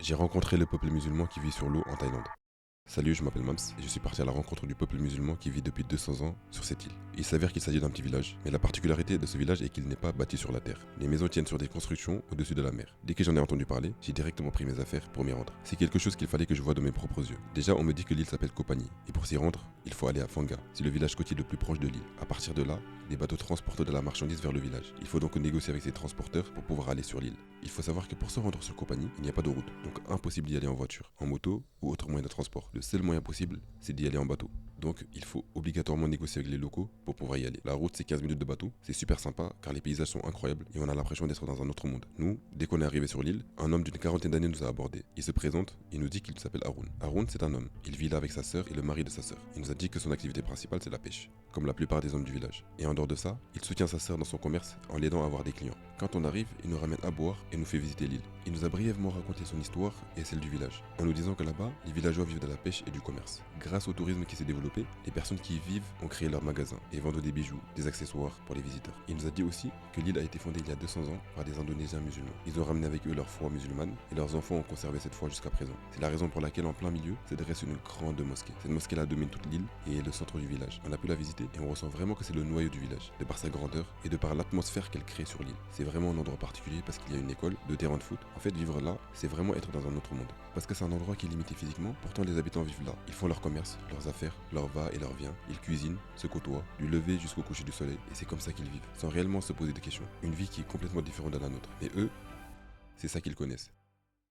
J'ai rencontré le peuple musulman qui vit sur l'eau en Thaïlande. Salut, je m'appelle Mams et je suis parti à la rencontre du peuple musulman qui vit depuis 200 ans sur cette île. Il s'avère qu'il s'agit d'un petit village, mais la particularité de ce village est qu'il n'est pas bâti sur la terre. Les maisons tiennent sur des constructions au-dessus de la mer. Dès que j'en ai entendu parler, j'ai directement pris mes affaires pour m'y rendre. C'est quelque chose qu'il fallait que je voie de mes propres yeux. Déjà, on me dit que l'île s'appelle Koh Phangan, et pour s'y rendre, il faut aller à Phang Nga. C'est le village côtier le plus proche de l'île. À partir de là, les bateaux transportent de la marchandise vers le village. Il faut donc négocier avec ces transporteurs pour pouvoir aller sur l'île. Il faut savoir que pour se rendre sur Koh Phangan, il n'y a pas de route, donc impossible d'y aller en voiture, en moto ou autre moyen de transport. Le seul moyen possible, c'est d'y aller en bateau. Donc il faut obligatoirement négocier avec les locaux pour pouvoir y aller. La route, c'est 15 minutes de bateau, c'est super sympa car les paysages sont incroyables et on a l'impression d'être dans un autre monde. Nous, dès qu'on est arrivé sur l'île, un homme d'une quarantaine d'années nous a abordés. Il se présente, il nous dit qu'il s'appelle Haroun. Haroun, c'est un homme. Il vit là avec sa sœur et le mari de sa sœur. Il nous a dit que son activité principale, c'est la pêche, comme la plupart des hommes du village. Et en dehors de ça, il soutient sa sœur dans son commerce en l'aidant à avoir des clients. Quand on arrive, il nous ramène à boire et nous fait visiter l'île. Il nous a brièvement raconté son histoire et celle du village, en nous disant que là-bas, les villageois vivent de la pêche et du commerce. Grâce au tourisme qui s'est développé, les personnes qui y vivent ont créé leurs magasins et vendent des bijoux, des accessoires pour les visiteurs. Il nous a dit aussi que l'île a été fondée il y a 200 ans par des Indonésiens musulmans. Ils ont ramené avec eux leur foi musulmane et leurs enfants ont conservé cette foi jusqu'à présent. C'est la raison pour laquelle en plein milieu se dresse une grande mosquée. Cette mosquée-là domine toute l'île et est le centre du village. On a pu la visiter et on ressent vraiment que c'est le noyau du village, de par sa grandeur et de par l'atmosphère qu'elle crée sur l'île. C'est vraiment un endroit particulier parce qu'il y a une école, de terrain de foot. En fait, vivre là, c'est vraiment être dans un autre monde. Parce que c'est un endroit qui est limité physiquement, pourtant les habitants vivent là. Ils font leur commerce, leurs affaires, leur va et leur vient. Ils cuisinent, se côtoient, du lever jusqu'au coucher du soleil. Et c'est comme ça qu'ils vivent, sans réellement se poser de questions. Une vie qui est complètement différente de la nôtre. Mais eux, c'est ça qu'ils connaissent.